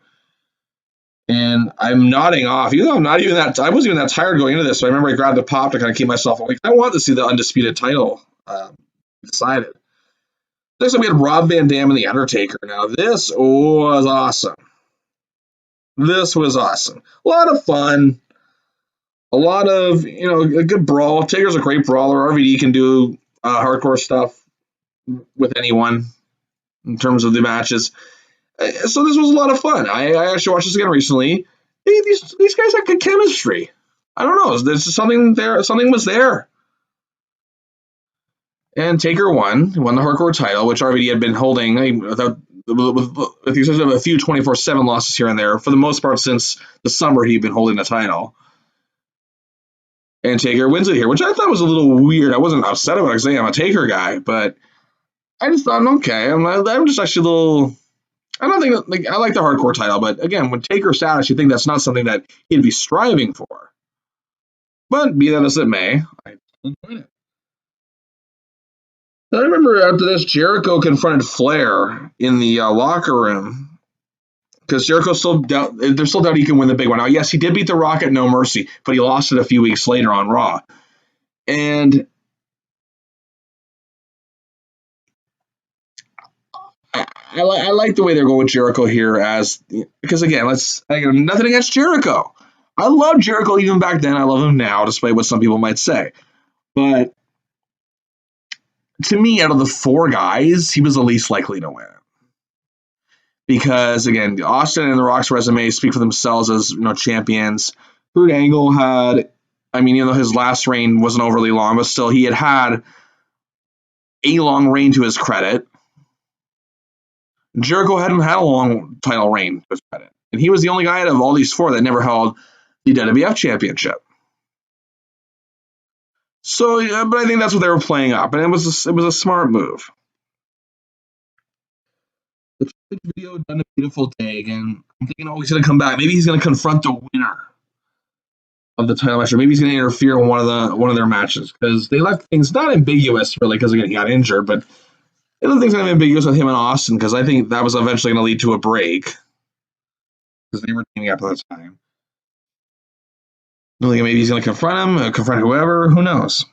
And I'm nodding off, even though I wasn't even that tired going into this. So I remember I grabbed a pop to kind of keep myself awake. I wanted to see the undisputed title decided. Next up, we had Rob Van Dam and The Undertaker. Now, this was awesome. This was awesome. A lot of fun. A lot of, a good brawl. Taker's a great brawler. RVD can do hardcore stuff with anyone in terms of the matches. So this was a lot of fun. I actually watched this again recently. These guys have good chemistry. I don't know. There's something there. Something was there. And Taker won the hardcore title, which RVD had been holding with the exception of a few 24/7 losses here and there. For the most part, since the summer, he'd been holding the title. And Taker wins it here, which I thought was a little weird. I wasn't upset about it because I'm a Taker guy, but I just thought, okay, I'm just actually a little. I don't think that, I like the hardcore title, but again, when Taker status, you think that's not something that he'd be striving for. But be that as it may, I enjoyed it. I remember after this, Jericho confronted Flair in the locker room because Jericho there's still doubt he can win the big one. Now, yes, he did beat The Rock at No Mercy, but he lost it a few weeks later on Raw. And I like the way they're going with Jericho here because again, nothing against Jericho. I love Jericho even back then. I love him now, despite what some people might say. But to me, out of the four guys, he was the least likely to win. Because again, Austin and The Rock's resume speak for themselves as champions. Kurt Angle had, even though his last reign wasn't overly long, but still he had a long reign to his credit. Jericho hadn't had a long title reign to his credit. And he was the only guy out of all these four that never held the WWF Championship. So, but I think that's what they were playing up, and it was a smart move. The video done a beautiful day again. I'm thinking, he's going to come back. Maybe he's going to confront the winner of the title match, or maybe he's going to interfere in one of their matches because they left things not ambiguous really because again he got injured, but they left things kind of ambiguous with him and Austin because I think that was eventually going to lead to a break because they were teaming up at the time. I think maybe he's going to confront him, confront whoever, who knows.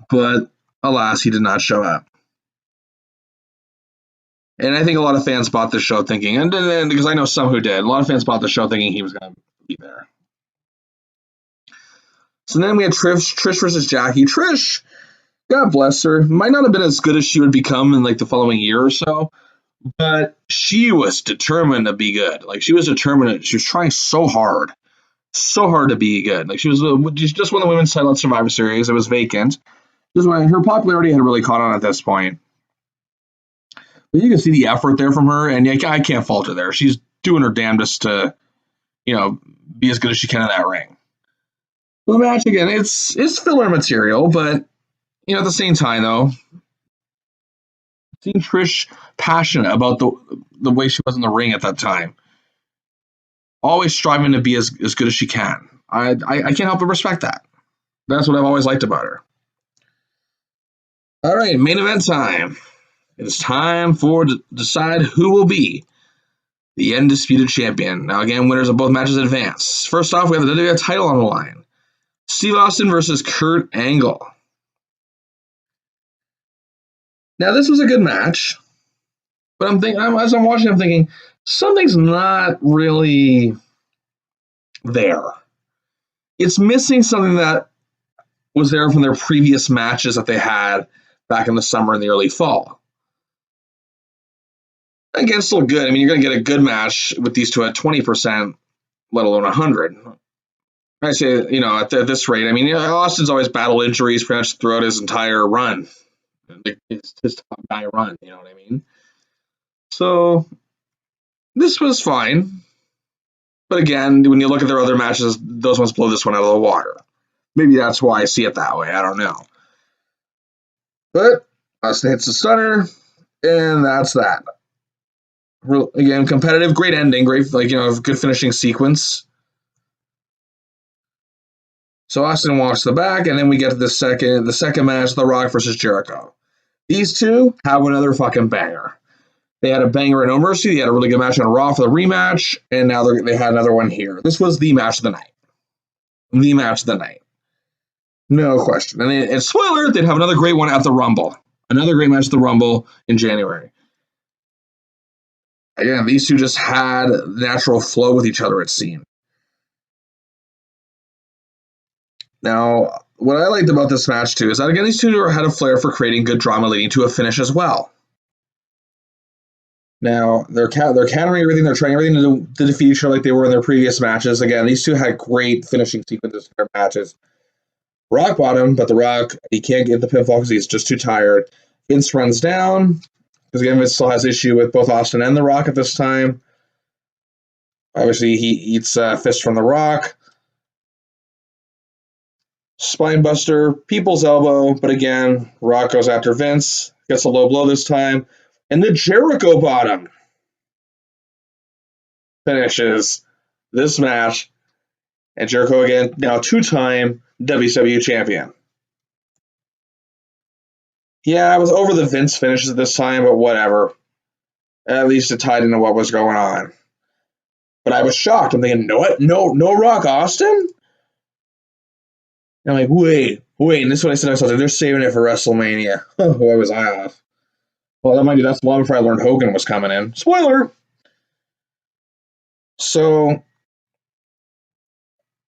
But alas, he did not show up. And I think a lot of fans bought the show thinking, and because I know some who did, a lot of fans bought the show thinking he was going to be there. So then we had Trish versus Jackie. Trish, God bless her, might not have been as good as she would become in the following year or so, but she was determined to be good. She was determined. She was trying so hard to be good. She was just won the women's title at Survivor Series. It was vacant. Her popularity had really caught on at this point. But you can see the effort there from her, and I can't fault her there. She's doing her damnedest to, be as good as she can in that ring. The match again, it's filler material, but at the same time though, seeing Trish passionate about the way she was in the ring at that time, always striving to be as good as she can. I can't help but respect that. That's what I've always liked about her. All right, main event time. It is time to decide who will be the undisputed champion. Now, again, winners of both matches advance. First off, we have the WWF title on the line. Steve Austin versus Kurt Angle. Now, this was a good match, but as I'm watching, I'm thinking, something's not really there. It's missing something that was there from their previous matches that they had back in the summer and the early fall. Again, still good. You're going to get a good match with these two at 20%, let alone 100. I say, at this rate, Austin's always battled injuries pretty much throughout his entire run. It's his top guy run, you know what I mean? So, this was fine. But again, when you look at their other matches, those ones blow this one out of the water. Maybe that's why I see it that way. I don't know. But Austin hits the stunner, and that's that. Again, competitive, great ending, great, good finishing sequence. So Austin walks the back, and then we get to the second match, The Rock versus Jericho. These two have another fucking banger. They had a banger at No Mercy. They had a really good match on Raw for the rematch, and now they had another one here. This was the match of the night. The match of the night. No question. And spoiler, they'd have another great one at the Rumble. Another great match at the Rumble in January. Again, these two just had natural flow with each other, it seemed. Now, what I liked about this match, too, is that, again, these two had a flair for creating good drama leading to a finish as well. Now, they're countering everything. They're trying everything to defeat each other like they were in their previous matches. Again, these two had great finishing sequences in their matches. Rock bottom, but The Rock, he can't get the pinfall because he's just too tired. Vince runs down, because again, Vince still has issue with both Austin and The Rock at this time. Obviously, he eats a fist from The Rock. Spinebuster, People's Elbow, but again, Rock goes after Vince, gets a low blow this time, and the Jericho bottom finishes this match, and Jericho again, now two-time WCW champion. Yeah, I was over the Vince finishes this time, but whatever. At least it tied into what was going on. But I was shocked. I'm thinking, what? No Rock Austin? And I'm like, wait. And this is what I said. I was like, they're saving it for WrestleMania. Boy, was I off. Well, mind you, that's long before I learned Hogan was coming in. Spoiler! So,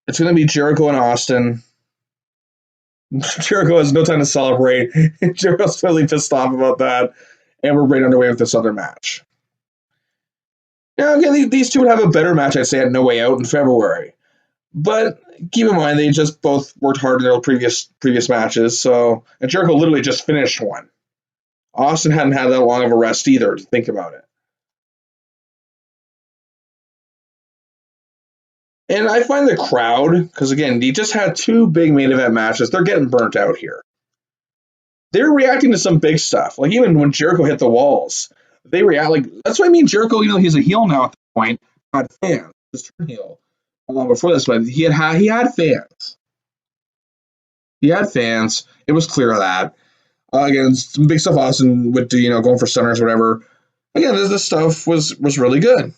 it's going to be Jericho and Austin. Jericho has no time to celebrate. Jericho's totally pissed off about that. And we're right underway with this other match. Now, again, these two would have a better match, I'd say, at No Way Out in February. But keep in mind, they just both worked hard in their previous matches. So, and Jericho literally just finished one. Austin hadn't had that long of a rest either, to think about it. And I find the crowd, because again, he just had two big main event matches, they're getting burnt out here. They're reacting to some big stuff. Like even when Jericho hit the walls, they react like that's what I mean. Jericho, he's a heel now at this point. Had fans, just turned heel. Before this, but he had fans. He had fans. It was clear of that. Again, some big stuff Austin would do, going for stunners or whatever. Again, this stuff was really good.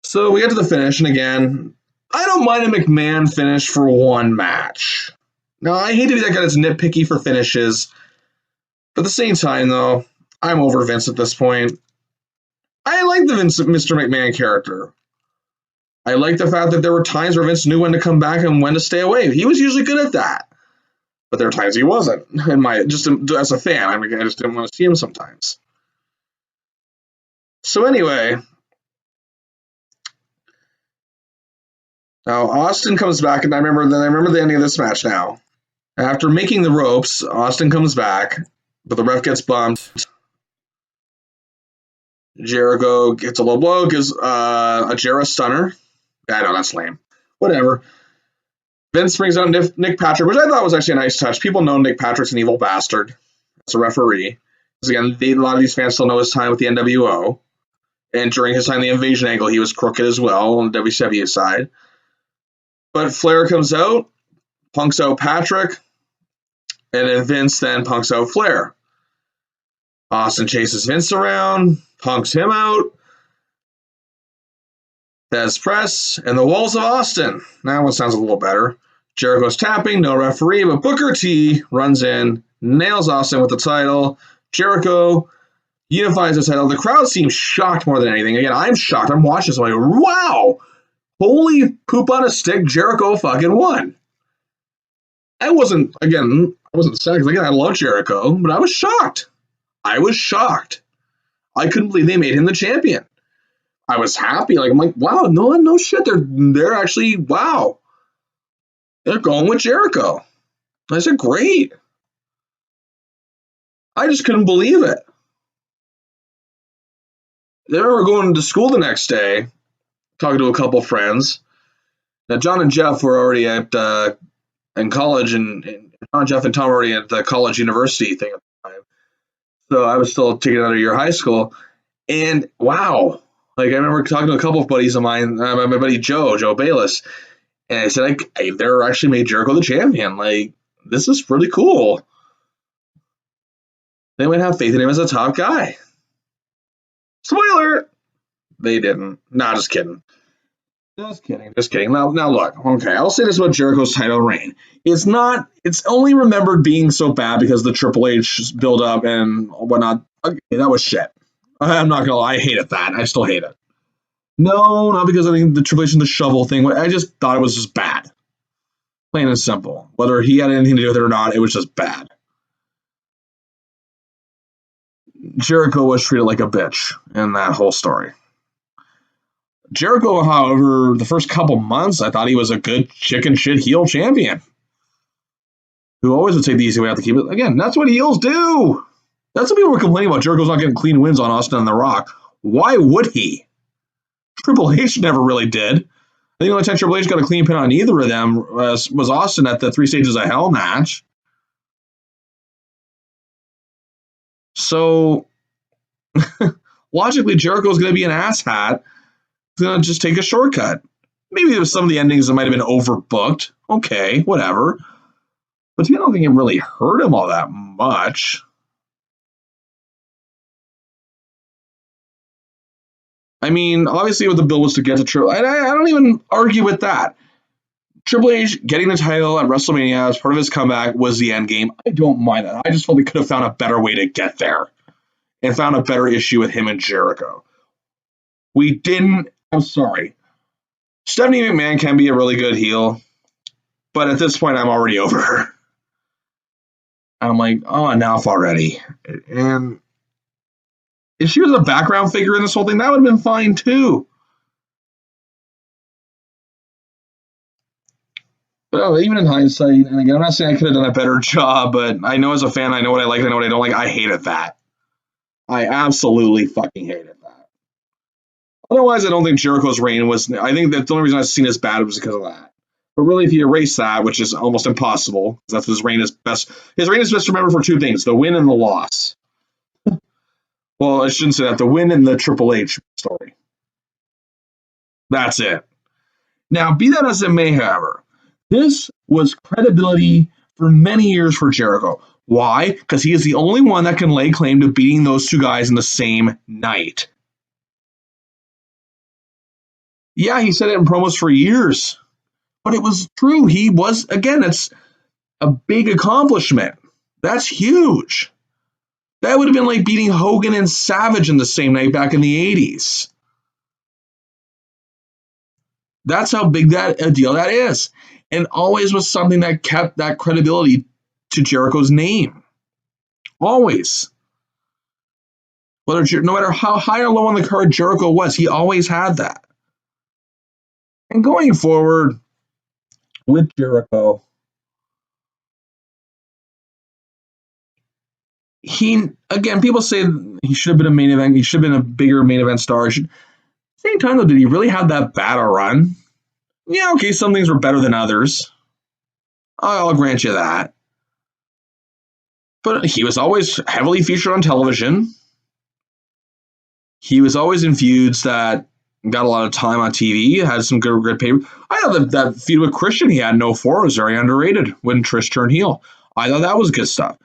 So we get to the finish, and again, I don't mind a McMahon finish for one match. Now, I hate to be that guy that's nitpicky for finishes, but at the same time, though, I'm over Vince at this point. I like the Mr. McMahon character. I like the fact that there were times where Vince knew when to come back and when to stay away. He was usually good at that. But there were times he wasn't. Just as a fan, I just didn't want to see him sometimes. So anyway, now Austin comes back, and I remember the ending of this match now. After making the ropes, Austin comes back, but the ref gets bumped. Jericho gets a low blow, gives a Jera stunner. I know, that's lame. Whatever. Vince brings out Nick Patrick, which I thought was actually a nice touch. People know Nick Patrick's an evil bastard as a referee. Because again, a lot of these fans still know his time with the NWO. And during his time in the Invasion angle, he was crooked as well on the WCW side. But Flair comes out, punks out Patrick, and then Vince then punks out Flair. Austin chases Vince around, punks him out. Thesz press, and the walls of Austin. That one sounds a little better. Jericho's tapping, no referee, but Booker T runs in, nails Austin with the title. Jericho unifies the title. The crowd seems shocked more than anything. Again, I'm shocked. I'm watching this. I'm like, wow! Holy poop on a stick, Jericho fucking won. I wasn't sad because, again, I love Jericho, but I was shocked. I couldn't believe they made him the champion. I was happy. I'm like, wow, no shit. They're actually, wow. They're going with Jericho. I said, great. I just couldn't believe it. They were going to school the next day, talking to a couple friends. Now, John and Jeff were already in college, and John, Jeff, and Tom were already at the college university thing at the time. So I was still taking another year of high school. And wow. I remember talking to a couple of buddies of mine, my buddy Joe Bayless, and I said, they're actually made Jericho the champion. This is pretty cool. They might have faith in him as a top guy. Spoiler! They didn't. Nah, just kidding. Just kidding. Just kidding. Now look. Okay, I'll say this about Jericho's title reign. It's not. It's only remembered being so bad because the Triple H build up and whatnot. Okay, that was shit. I'm not gonna lie. I hated that. I still hate it. No, not because I think the Triple H and the shovel thing. I just thought it was just bad. Plain and simple. Whether he had anything to do with it or not, it was just bad. Jericho was treated like a bitch in that whole story. Jericho, however, the first couple months, I thought he was a good chicken shit heel champion who always would take the easy way out to keep it. Again, that's what heels do. That's what people were complaining about. Jericho's not getting clean wins on Austin and The Rock. Why would he? Triple H never really did. I think the only time Triple H got a clean pin on either of them was Austin at the 3 Stages of Hell match. So, logically, Jericho's going to be an asshat. He's going to just take a shortcut. Maybe there was some of the endings that might have been overbooked. Okay, whatever. But I don't think it really hurt him all that much. I mean, obviously, what the bill was to get to Triple H, I don't even argue with that. Triple H getting the title at WrestleMania as part of his comeback was the end game. I don't mind that. I just felt they could have found a better way to get there and found a better issue with him and Jericho. We didn't. I'm sorry. Stephanie McMahon can be a really good heel, but at this point, I'm already over her. I'm like, oh, enough already. And if she was a background figure in this whole thing, that would have been fine too. But even in hindsight, and again, I'm not saying I could have done a better job, but I know as a fan, I know what I like, I know what I don't like. I hated that. I absolutely fucking hated that. Otherwise, I don't think Jericho's reign was. I think that the only reason I've seen as bad was because of that. But really, if you erase that, which is almost impossible, because that's his reign is best. His reign is best remembered for two things: the win and the loss. Well, I shouldn't say that. The win and the Triple H story. That's it. Now, be that as it may, however, this was credibility for many years for Jericho. Why? Because he is the only one that can lay claim to beating those two guys in the same night. Yeah, he said it in promos for years, but it was true. He was, again, it's a big accomplishment. That's huge. That would have been like beating Hogan and Savage in the same night back in the 80s. That's how big that a deal that is. And always was something that kept that credibility to Jericho's name. Always. No matter how high or low on the card Jericho was, he always had that. And going forward with Jericho, people say he should have been a main event. He should have been a bigger main event star. Same time, though, did he really have that bad a run? Yeah, okay, some things were better than others. I'll grant you that. But he was always heavily featured on television. He was always in feuds that got a lot of time on TV, had some good pay. I thought that feud with Christian he had in 04 was very underrated when Trish turned heel. I thought that was good stuff.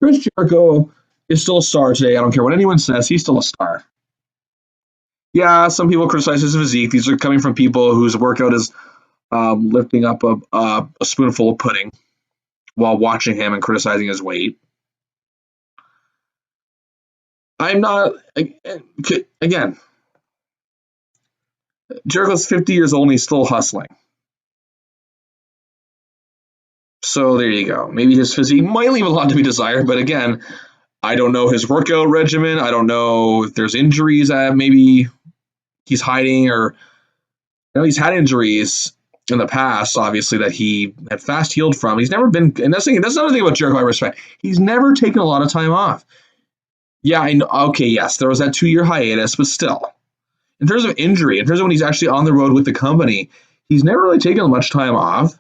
Chris Jericho is still a star today. I don't care what anyone says. He's still a star. Yeah, some people criticize his physique. These are coming from people whose workout is lifting up a spoonful of pudding while watching him and criticizing his weight. I'm not, again, Jericho's 50 years old and he's still hustling. So there you go. Maybe his physique might leave a lot to be desired, but again, I don't know his workout regimen. I don't know if there's injuries that maybe he's hiding, or he's had injuries in the past, obviously, that he had fast healed from. He's never been, and that's another thing about Jericho I respect. He's never taken a lot of time off. Yeah, I know. Okay, yes, there was that 2-year hiatus, but still, in terms of injury, in terms of when he's actually on the road with the company, he's never really taken much time off.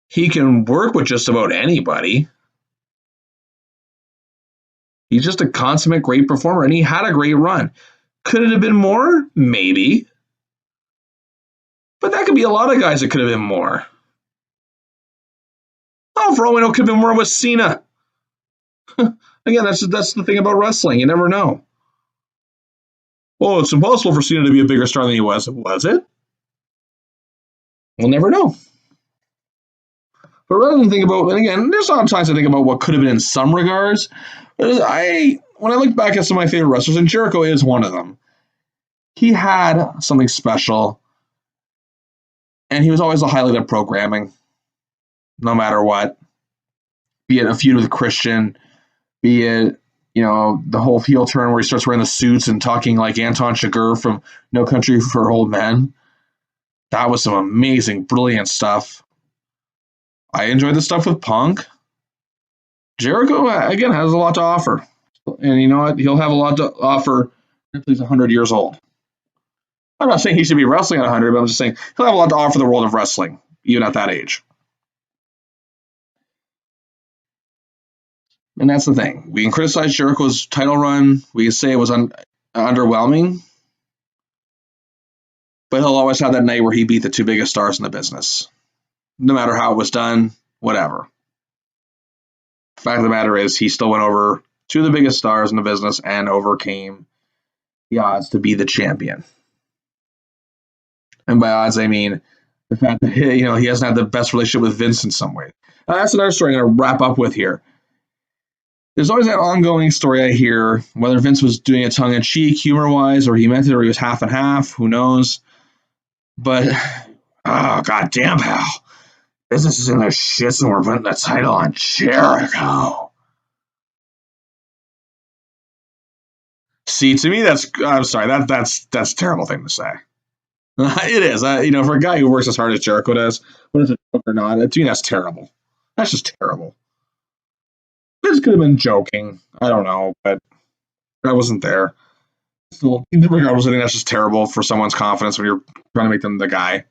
He can work with just about anybody. He's just a consummate great performer, and he had a great run. Could it have been more? Maybe. But that could be a lot of guys that could have been more. Oh, for all we know, it could have been more with Cena. Again, that's the thing about wrestling. You never know. Oh, it's impossible for Cena to be a bigger star than he was. Was it? We'll never know. But rather than think about, and again, there's sometimes I think about what could have been in some regards. When I look back at some of my favorite wrestlers, and Jericho is one of them, he had something special, and he was always the highlight of programming, no matter what. Be it a feud with Christian, be it, the whole heel turn where he starts wearing the suits and talking like Anton Chigurh from No Country for Old Men. That was some amazing, brilliant stuff. I enjoyed the stuff with Punk. Jericho, again, has a lot to offer. And you know what? He'll have a lot to offer if he's 100 years old. I'm not saying he should be wrestling at 100, but I'm just saying he'll have a lot to offer the world of wrestling, even at that age. And that's the thing. We can criticize Jericho's title run. We can say it was underwhelming. But he'll always have that night where he beat the two biggest stars in the business. No matter how it was done, whatever. The fact of the matter is, he still went over two of the biggest stars in the business and overcame the odds to be the champion. And by odds, I mean the fact that he hasn't had the best relationship with Vince in some way. That's another story I'm going to wrap up with here. There's always that ongoing story I hear, whether Vince was doing it tongue-in-cheek, humor-wise, or he meant it, or he was half and half, who knows. But, goddamn, pal. Business is in their shits and we're putting the title on Jericho. See, to me, that's a terrible thing to say. It is. For a guy who works as hard as Jericho does, whether it's a joke or not, to me, that's terrible. That's just terrible. This could have been joking. I don't know, but I wasn't there. So, regardless, I think that's just terrible for someone's confidence when you're trying to make them the guy.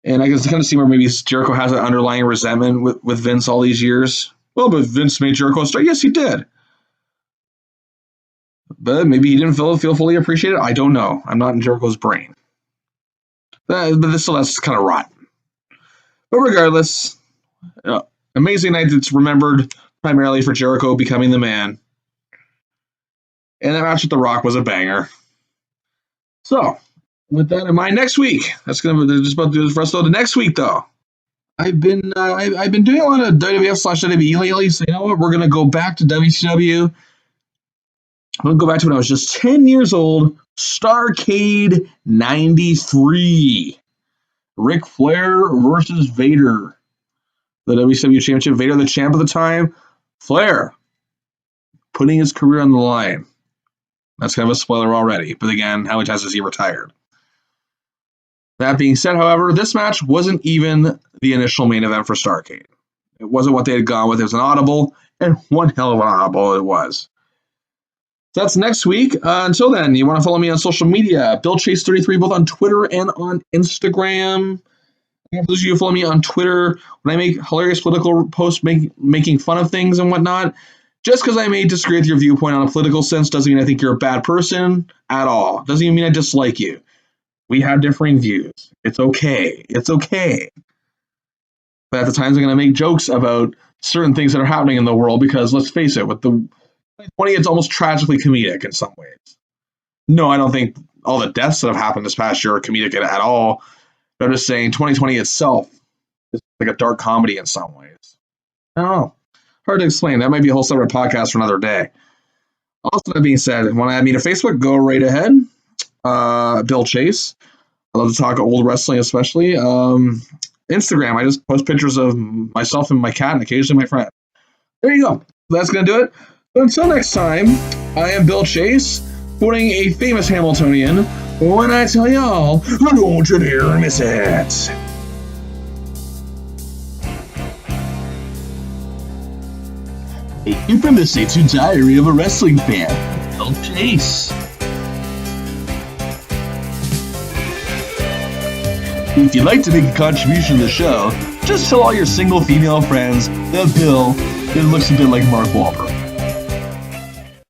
And I can kind of see where maybe Jericho has an underlying resentment with Vince all these years. Well, but Vince made Jericho a star. Yes, he did. But maybe he didn't feel fully appreciated. I don't know. I'm not in Jericho's brain. But that's kind of rotten. But regardless, amazing night that's remembered primarily for Jericho becoming the man. And that match with The Rock was a banger. So, with that in mind, next week, that's going to just about do this for us. Though the next week, though, I've been doing a lot of WWF/WWE lately. So you know what? We're going to go back to WCW. I'm going to go back to when I was just 10 years old. Starrcade '93. Ric Flair versus Vader. The WCW Championship. Vader, the champ at the time. Flair putting his career on the line. That's kind of a spoiler already. But again, how many times has he retired? That being said, however, this match wasn't even the initial main event for Starrcade. It wasn't what they had gone with. It was an audible, and one hell of an audible it was. So that's next week. Until then, you want to follow me on social media, BillChase33, both on Twitter and on Instagram. For those of you who follow me on Twitter, when I make hilarious political posts making fun of things and whatnot, just because I may disagree with your viewpoint on a political sense doesn't mean I think you're a bad person at all. Doesn't even mean I dislike you. We have differing views. It's okay. It's okay. But at the times I'm going to make jokes about certain things that are happening in the world because, let's face it, with the 2020, it's almost tragically comedic in some ways. No, I don't think all the deaths that have happened this past year are comedic at all. But I'm just saying 2020 itself is like a dark comedy in some ways. I don't know. Hard to explain. That might be a whole separate podcast for another day. Also, that being said, want to add me to Facebook? Go right ahead. Bill Chase. I love to talk old wrestling, especially. Instagram, I just post pictures of myself and my cat and occasionally my friend. There you go. That's going to do it. So until next time, I am Bill Chase, quoting a famous Hamiltonian, when I tell y'all, don't you dare miss it. Thank you for listening to Diary of a Wrestling Fan, Bill Chase. If you'd like to make a contribution to the show, just tell all your single female friends that Bill looks a bit like Mark Wahlberg.